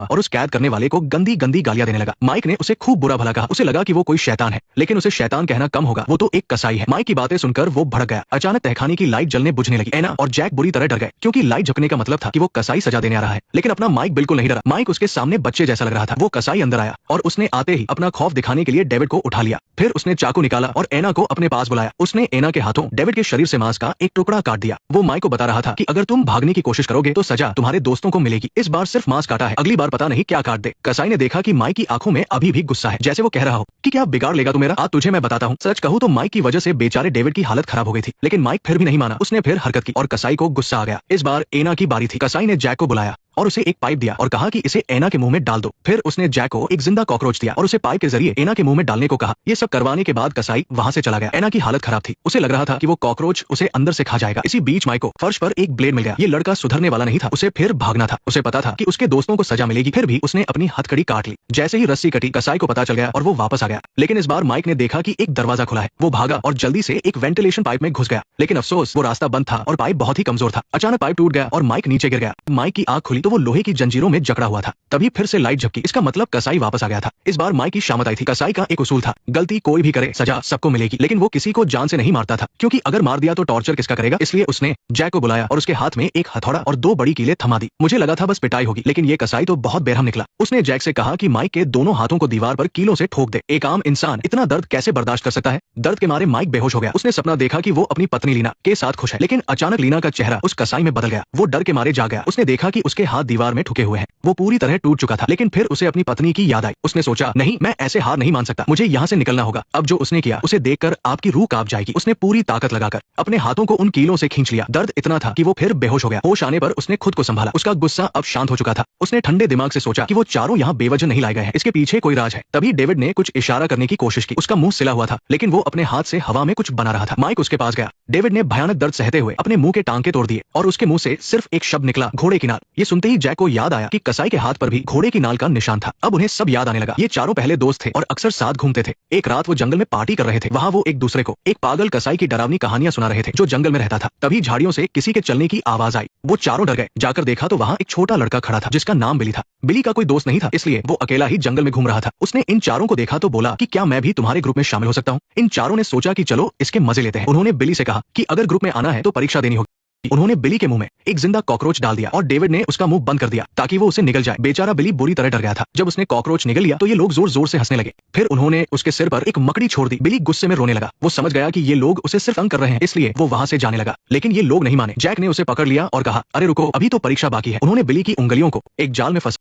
और उस कैद करने वाले को गंदी गंदी गालियां देने लगा। माइक ने उसे खूब बुरा भला कहा। उसे लगा कि वो कोई शैतान है, लेकिन उसे शैतान कहना कम होगा, वो तो एक कसाई है। माइक की बातें सुनकर वो भड़क गया। अचानक तहखाने की लाइट जलने बुझने लगी। एना और जैक बुरी तरह डर गए, क्योंकि लाइट झपकने का मतलब था कि वो कसाई सजा देने आ रहा है। लेकिन अपना माइक बिल्कुल नहीं डरा। माइक उसके सामने बच्चे जैसा लग रहा था। वो कसाई अंदर आया और उसने आते ही अपना खौफ दिखाने के लिए डेविड को उठा लिया। फिर उसने चाकू निकाला और एना को अपने पास बुलाया। उसने एना के हाथों डेविड के शरीर से मांस का एक टुकड़ा काट दिया। वो माइक को बता रहा था कि अगर तुम भागने की कोशिश करोगे तो सजा तुम्हारे दोस्तों को मिलेगी। इस बार सिर्फ मांस काटा है, अगली बार पता नहीं क्या काट दे। कसाई ने देखा कि माइक की आंखों में अभी भी गुस्सा है, जैसे वो कह रहा हो कि क्या बिगाड़ लेगा तू मेरा। आज तुझे मैं बताता हूँ। सच कहूँ तो माइक की वजह से बेचारे डेविड की हालत खराब हो गई थी, लेकिन माइक फिर भी नहीं माना। उसने फिर हरकत की और कसाई को गुस्सा आ गया। इस बार एना की बारी थी। कसाई ने जैक को बुलाया और उसे एक पाइप दिया और कहा कि इसे एना के मुंह में डाल दो। फिर उसने जैक को एक जिंदा कॉकरोच दिया और उसे पाइप के जरिए एना के मुंह में डालने को कहा। ये सब करवाने के बाद कसाई वहां से चला गया। एना की हालत खराब थी। उसे लग रहा था कि वो कॉकरोच उसे अंदर से खा जाएगा। इसी बीच माइक को फर्श पर एक ब्लेड मिल गया। ये लड़का सुधरने वाला नहीं था। उसे फिर भागना था। उसे पता था कि उसके दोस्तों को सजा मिलेगी, फिर भी उसने अपनी हथकड़ी काट ली। जैसे ही रस्सी कटी, कसाई को पता चल गया और वो वापस आ गया। लेकिन इस बार माइक ने देखा कि एक दरवाजा खुला है। वो भागा और जल्दी से एक वेंटिलेशन पाइप में घुस गया। लेकिन अफसोस, वो रास्ता बंद था और पाइप बहुत ही कमजोर था। अचानक पाइप टूट गया और माइक नीचे गिर गया। माइक की आंख खुली तो वो लोहे की जंजीरों में जकड़ा हुआ था। तभी फिर से लाइट झपकी। इसका मतलब कसाई वापस आ गया था। इस बार माइक की शामत आई थी। कसाई का एक उसूल था, गलती कोई भी करे सजा सबको मिलेगी। लेकिन वो किसी को जान से नहीं मारता था, क्योंकि अगर मार दिया तो टॉर्चर किसका करेगा। इसलिए उसने जैक को बुलाया और उसके हाथ में एक हथौड़ा और 2 बड़ी कीलें थमा दी। मुझे लगा था बस पिटाई होगी, लेकिन ये कसाई तो बहुत बेरहम निकला। उसने जैक से कहा कि माइक के दोनों हाथों को दीवार पर कीलों से ठोक दे। एक आम इंसान इतना दर्द कैसे बर्दाश्त कर सकता है। दर्द के मारे माइक बेहोश हो गया। उसने सपना देखा कि वो अपनी पत्नी लीना के साथ खुश है, लेकिन अचानक लीना का चेहरा उस कसाई में बदल गया। वो डर के मारे जाग गया। उसने देखा कि उसके हाथ दीवार में ठुके हुए हैं। वो पूरी तरह टूट चुका था। लेकिन फिर उसे अपनी पत्नी की याद आई। उसने सोचा, नहीं, मैं ऐसे हार नहीं मान सकता, मुझे यहाँ से निकलना होगा। अब जो उसने किया उसे देखकर आपकी रूह कांप जाएगी। उसने पूरी ताकत लगाकर अपने हाथों को उन कीलों से खींच लिया। दर्द इतना था कि वो फिर बेहोश हो गया। होश आने पर उसने खुद को संभाला। उसका गुस्सा अब शांत हो चुका था। उसने ठंडे दिमाग से सोचा कि वो चारों यहाँ बेवजह नहीं लाए गए हैं, इसके पीछे कोई राज है। तभी डेविड ने कुछ इशारा करने की कोशिश की। उसका मुंह सिला हुआ था, लेकिन वो अपने हाथ से हवा में कुछ बना रहा था। माइक उसके पास गया। डेविड ने भयानक दर्द सहते हुए अपने मुंह के टांके तोड़ दिए और उसके मुंह से सिर्फ एक शब्द निकला, घोड़े की नाल। ये सुनते ही जैक को याद आया कि कसाई के हाथ पर भी घोड़े की नाल का निशान था। अब उन्हें सब याद आने लगा। ये चारों पहले दोस्त थे और अक्सर साथ घूमते थे। एक रात वो जंगल में पार्टी कर रहे थे। वहाँ वो एक दूसरे को एक पागल कसाई की डरावनी कहानियां सुना रहे थे, जो जंगल में रहता था। तभी झाड़ियों से किसी के चलने की आवाज आई। वो चारों डर गए। जाकर देखा तो वहाँ एक छोटा लड़का खड़ा था, जिसका नाम बिली था। बिली का कोई दोस्त नहीं था, इसलिए वो अकेला ही जंगल में घूम रहा था। उसने इन चारों को देखा तो बोला कि क्या मैं भी तुम्हारे ग्रुप में शामिल हो सकता हूँ। इन चारों ने सोचा कि चलो इसके मजे लेते हैं। उन्होंने बिली से कहा कि अगर ग्रुप में आना है तो परीक्षा देनी होगी। उन्होंने बिली के मुंह में एक जिंदा कॉकरोच डाल दिया और डेविड ने उसका मुंह बंद कर दिया ताकि वो उसे निगल जाए। बेचारा बिली बुरी तरह डर गया था। जब उसने कॉकरोच निगल लिया तो ये लोग जोर जोर से हंसने लगे। फिर उन्होंने उसके सिर पर एक मकड़ी छोड़ दी। बिली गुस्से में रोने लगा। वो समझ गया कि ये लोग उसे सिर्फ तंग कर रहे हैं, इसलिए वो वहां से जाने लगा। लेकिन ये लोग नहीं माने। जैक ने उसे पकड़ लिया और कहा, अरे रुको, अभी तो परीक्षा बाकी है। उन्होंने बिली की उंगलियों को एक जाल में फंसा